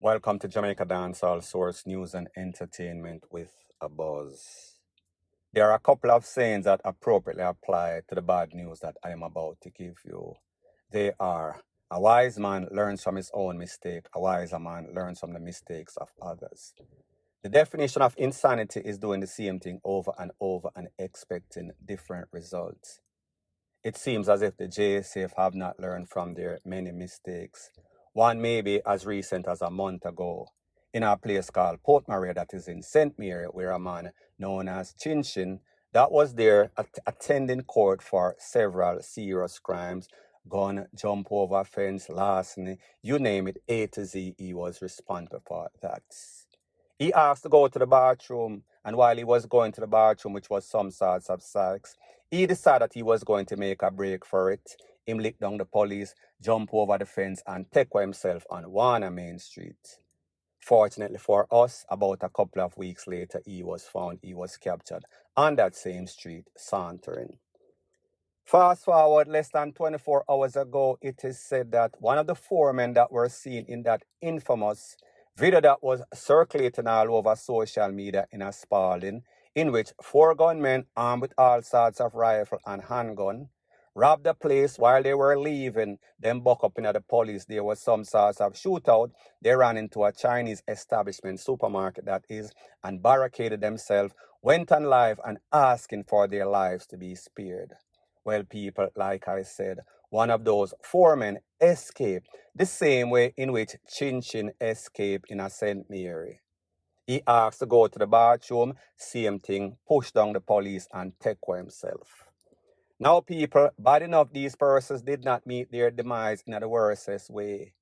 Welcome to Jamaica Dancehall Source News and Entertainment with a Buzz. There are a couple of sayings that appropriately apply to the bad news that I am about to give you. They are, a wise man learns from his own mistake, a wiser man learns from the mistakes of others. The definition of insanity is doing the same thing over and over and expecting different results. It seems as if the JSF have not learned from their many mistakes. One maybe as recent as a month ago in a place called Port Maria that is in St. Mary, where a man known as Chinchin that was there attending court for several serious crimes, gun, jump over fence, larceny, you name it, A to Z, he was responsible for that. He asked to go to the bathroom, and while he was going to the bathroom, which was some sorts of sex, he decided he was going to make a break for it. Him lick down the police, jump over the fence, and take himself on Warner Main Street. Fortunately for us, about a couple of weeks later, he was captured on that same street, sauntering. Fast forward less than 24 hours ago, it is said that one of the four men that were seen in that infamous video that was circulating all over social media in a Spaulding, in which four gunmen armed with all sorts of rifle and handgun robbed the place while they were leaving. Them buck up into the police. There was some sort of shootout. They ran into a Chinese establishment, supermarket that is, and barricaded themselves, went on live and asking for their lives to be spared. Well, people, like I said, one of those four men escaped the same way in which Chinchin escaped in a St. Mary. He asked to go to the bathroom, same thing, push down the police and take for himself. Now, people, bad enough these persons did not meet their demise in the worstest way.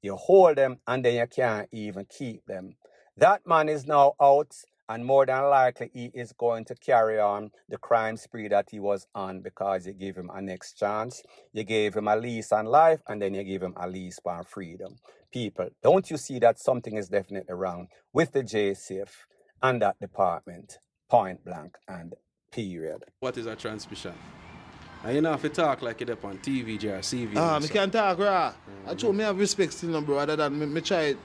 You hold them and then you can't even keep them. That man is now out, and more than likely he is going to carry on the crime spree that he was on, because you give him a next chance, you gave him a lease on life, and then you give him a lease on freedom. People, don't you see that something is definitely wrong with the JCF and that department, point blank and period. What is a transmission? And you know if you talk like it up on TV, or CV. Me can't talk, right? I told me I have respect still, no, bro, other than me try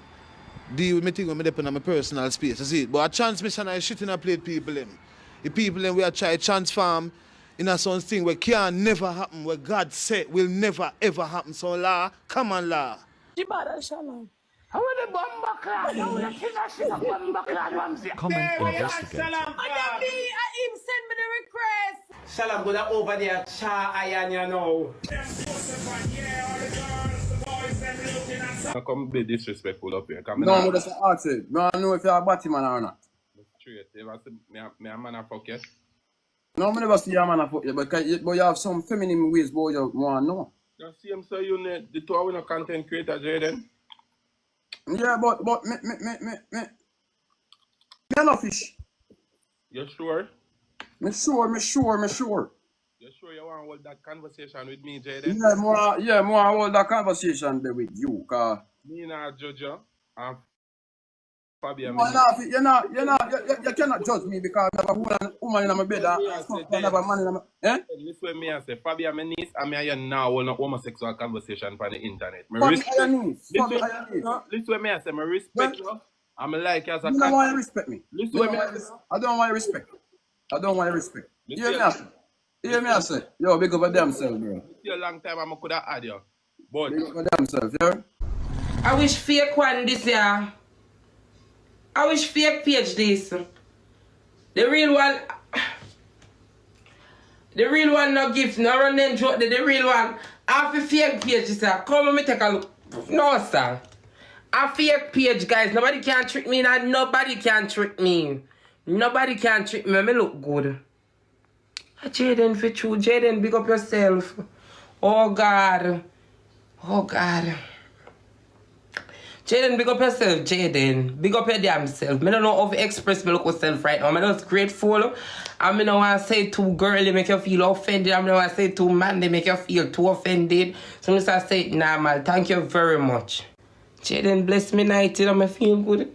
deal with me thing when me depend on my personal space, you see. But a transmission is shit in a plate people them. The people them we are try transform in a some thing where can never happen, where God said will never ever happen. So law, come on law. Jibara Shalom. How are the bomba clad? How are the shit of bomba clad ones? Comment investigate. Madam B, him send me the request. Salam, go down over there, Cha Ayan, you know. I come be disrespectful up here. No, but that's ask it. I don't know if you're a batty man or not. Straight. They say me a man a fuck you. No, I never see you a man a fuck you, but you have some feminine ways, boy, you want to know. You see him so you need the two of no content creator, Jaden. Yeah, but me no fish. You sure? Me sure. You sure you want to hold that conversation with me, Jaden? More hold that conversation there with you, cause Me not judge you. And Fabian, you cannot judge me because I have a woman in my bed and I have a man in my This way me I say Fabian my niece and me and you now hold no homosexual conversation on the internet. Me Fuck respect. your niece. This way me I say me respect you. I'm like you as a You don't want to respect me. Listen way me I don't want to respect. You hear me I say? Yo, big up a damn self, bro. It's a long time I could have had you. But Big up a damn self, yeah? I wish fake one this year. I wish fake page this. The real one no gift, no run then joke. The real one, half a fake page this year. Come on, me take a look. No, sir. A fake page, guys. Nobody can trick me. Nobody can trick me. Nobody can trick me. Me look good. Jaden, for true. Jaden, big up yourself. Oh, God. Oh, God. Jaden, big up yourself, Jaden. Big up your damn self. I don't know how to express my local self right now. I'm just grateful. I don't want to say too girly, make you feel offended. I don't want to say too manly, make you feel too offended. So I'm just say it normal. Thank you very much. Jaden, bless me night. I feel good.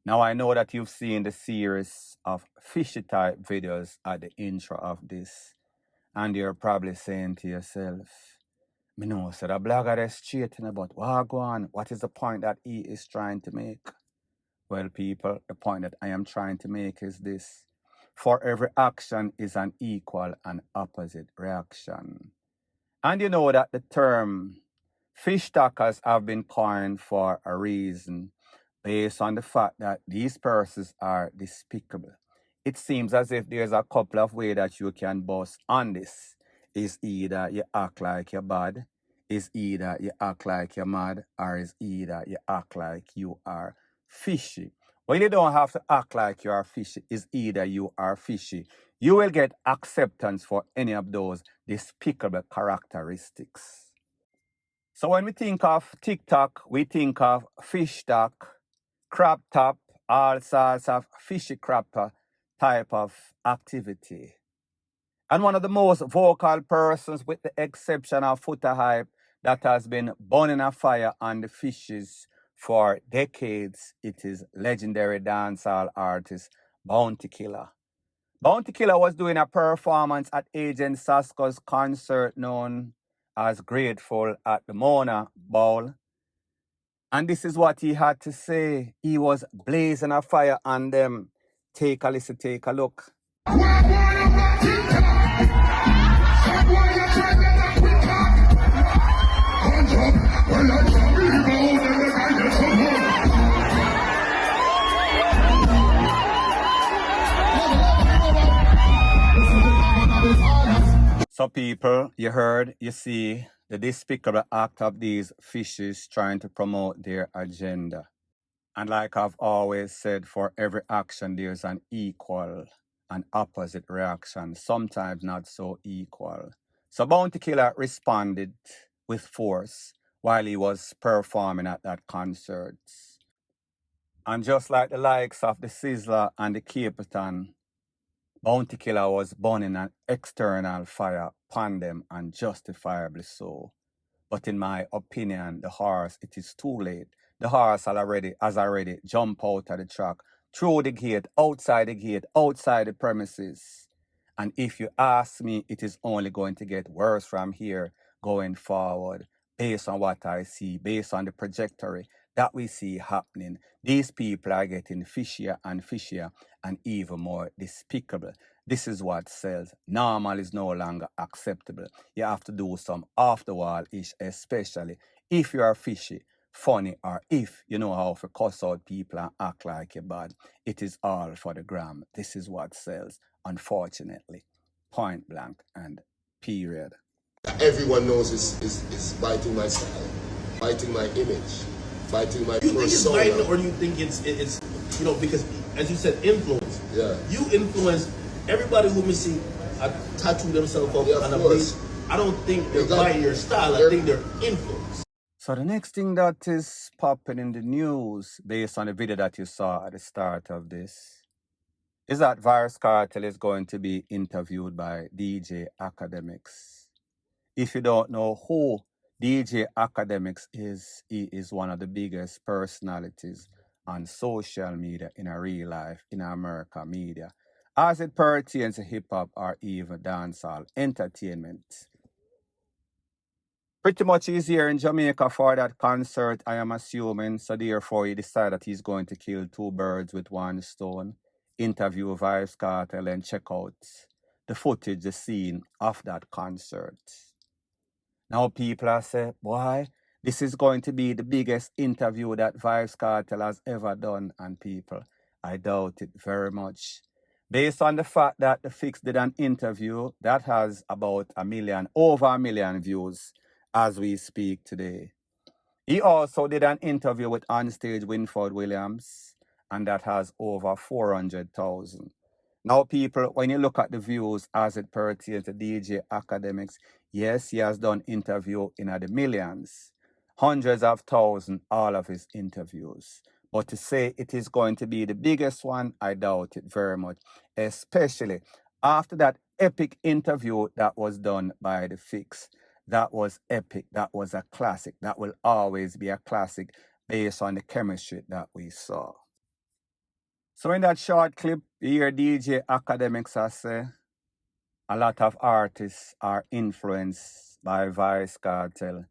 Now I know that you've seen the series of fishy type videos at the intro of this, and you're probably saying to yourself, Me know, so the blogger is straighten about what go on. What is the point that he is trying to make? Well, people, the point that I am trying to make is this. For every action is an equal and opposite reaction. And you know that the term fish stackers have been coined for a reason based on the fact that these persons are despicable. It seems as if there's a couple of ways that you can bust on this. Is either you act like you're bad, is either you act like you're mad, or is either you act like you are fishy. Well, you don't have to act like you are fishy. Is either you are fishy. You will get acceptance for any of those despicable characteristics. So when we think of TikTok, we think of fish stock, crab top, all sorts of fishy crapper type of activity. And one of the most vocal persons, with the exception of Footer Hype, that has been burning a fire on the fishes for decades, it is legendary dancehall artist Bounty Killer. Bounty Killer was doing a performance at Agent Sasko's concert known as Grateful at the Mona Bowl. And this is what he had to say. He was blazing a fire on them. Take a listen, take a look. So people, you heard, you see the despicable act of these fishes trying to promote their agenda. And like I've always said, for every action, there's an equal and opposite reaction, sometimes not so equal. So Bounty Killer responded with force while he was performing at that concert. And just like the likes of the Sizzler and the Capitan, Bounty Killer was burning an external fire upon them, and justifiably so. But in my opinion, the horse, it is too late. The horse has already jumped out of the track, through the gate, outside the premises. And if you ask me, it is only going to get worse from here going forward, based on what I see, based on the trajectory that we see happening. These people are getting fishier and fishier and even more despicable. This is what sells. Normal is no longer acceptable. You have to do some off the wall-ish, especially if you are fishy, funny, or if you know how to cuss out people and act like you're bad. It is all for the gram. This is what sells, unfortunately. Point blank and period. Everyone knows is biting my style, biting my image, biting my persona. Do you think it's biting, or do you think it's you know, because as you said, influence. Yeah. You influence everybody who may see tattoo themselves up on a base. I don't think they're biting your style. I think they're influenced. So the next thing that is popping in the news, based on the video that you saw at the start of this, is that Virus Kartel is going to be interviewed by DJ Academics. If you don't know who DJ Academics is, he is one of the biggest personalities on social media, in a real life, in America media, as it pertains to hip-hop or even dancehall entertainment. Pretty much he's here in Jamaica for that concert, I am assuming, so therefore he decided that he's going to kill two birds with one stone, interview Vibes Cartel and check out the footage, the scene of that concert. Now people are saying, boy, this is going to be the biggest interview that Vibes Cartel has ever done. And people, I doubt it very much. Based on the fact that the Fix did an interview that has about over a million views as we speak today. He also did an interview with Onstage Winford Williams, and that has over 400,000. Now, people, when you look at the views as it pertains to DJ Academics, yes, he has done interview in the millions, hundreds of thousands, all of his interviews. But to say it is going to be the biggest one, I doubt it very much, especially after that epic interview that was done by the Fix. That was epic. That was a classic. That will always be a classic based on the chemistry that we saw. So in that short clip, you hear DJ Academics say a lot of artists are influenced by Vice Cartel,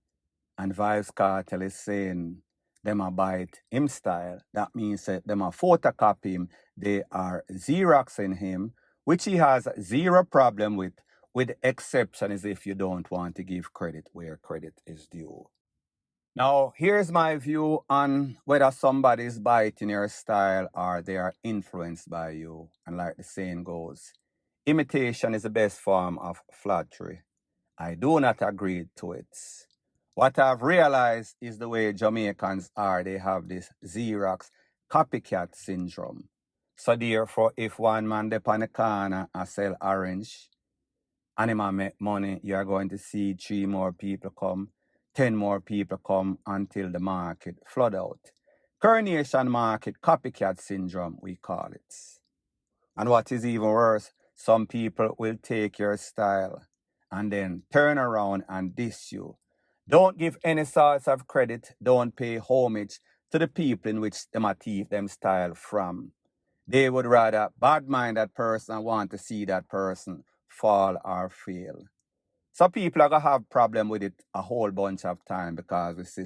and Vice Cartel is saying them a bite him style. That means that them a photocopy him. They are Xeroxing him, which he has zero problem with the exception is if you don't want to give credit where credit is due. Now, here's my view on whether somebody is biting your style or they are influenced by you. And like the saying goes, imitation is the best form of flattery. I do not agree to it. What I've realized is the way Jamaicans are, they have this Xerox copycat syndrome. So therefore, if one man dep on the corner and sell orange, and him a make money, you are going to see 3 more people come, 10 more people come until the market flood out. Coronation market copycat syndrome, we call it. And what is even worse, some people will take your style and then turn around and diss you. Don't give any sorts of credit, don't pay homage to the people in which them a thief them style from. They would rather bad mind that person and want to see that person fall or fail. So people are going to have problem with it a whole bunch of time because we see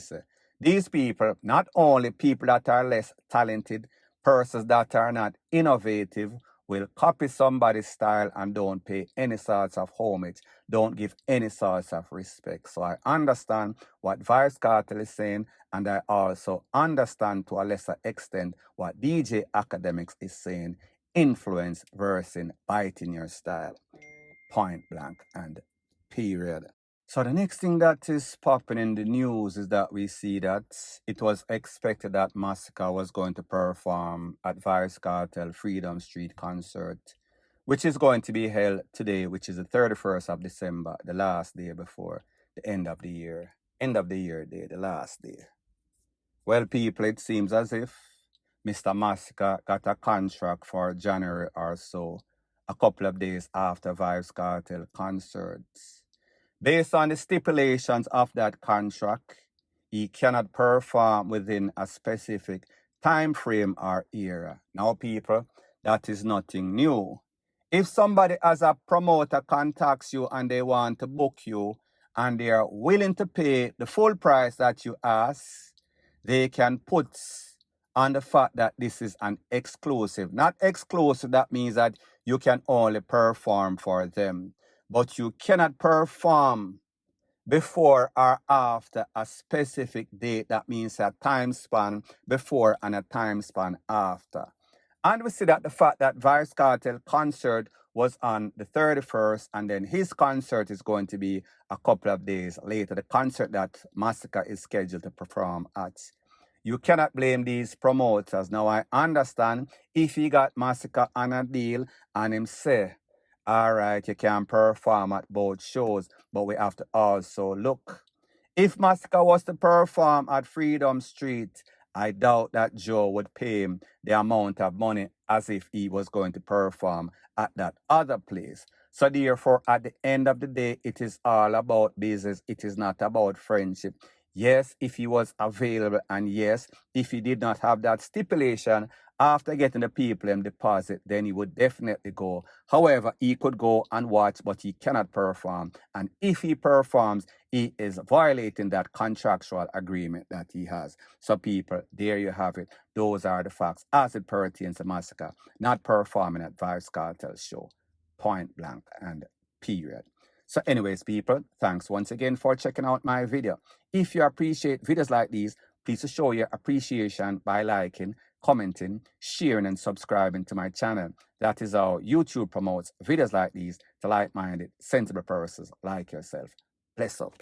these people, not only people that are less talented, persons that are not innovative, will copy somebody's style and don't pay any sorts of homage, don't give any sorts of respect. So I understand what Vice Cartel is saying, and I also understand to a lesser extent what DJ Academics is saying, influence versus biting your style. Point blank and period. So the next thing that is popping in the news is that we see that it was expected that Masa was going to perform at Vice Cartel Freedom Street concert, which is going to be held today, which is the 31st of December, the last day before the end of the year. End of the year day, the last day. Well, people, it seems as if Mr. Masa got a contract for January or so, a couple of days after Vice Cartel concerts. Based on the stipulations of that contract, he cannot perform within a specific time frame or era. Now, people, that is nothing new. If somebody as a promoter contacts you and they want to book you and they are willing to pay the full price that you ask, they can put on the fact that this is an exclusive. Not exclusive, that means that you can only perform for them. But you cannot perform before or after a specific date. That means a time span before and a time span after. And we see that the fact that Vice Cartel concert was on the 31st, and then his concert is going to be a couple of days later, the concert that Masa is scheduled to perform at. You cannot blame these promoters. Now, I understand if he got Masa on a deal and him say, all right, you can perform at both shows, but we have to also look. If Masa was to perform at Freedom Street, I doubt that Joe would pay him the amount of money as if he was going to perform at that other place. So therefore, at the end of the day, it is all about business. It is not about friendship. Yes, if he was available, and yes, if he did not have that stipulation, after getting the people in deposit, then he would definitely go. However, he could go and watch, but he cannot perform. And if he performs, he is violating that contractual agreement that he has. So people, there you have it. Those are the facts as it pertains to Masa not performing at Vice Cartel show. Point blank and period. So anyways, people, thanks once again for checking out my video. If you appreciate videos like these, please show your appreciation by liking, commenting, sharing, and subscribing to my channel. That is how YouTube promotes videos like these to like-minded, sensible persons like yourself. Bless up.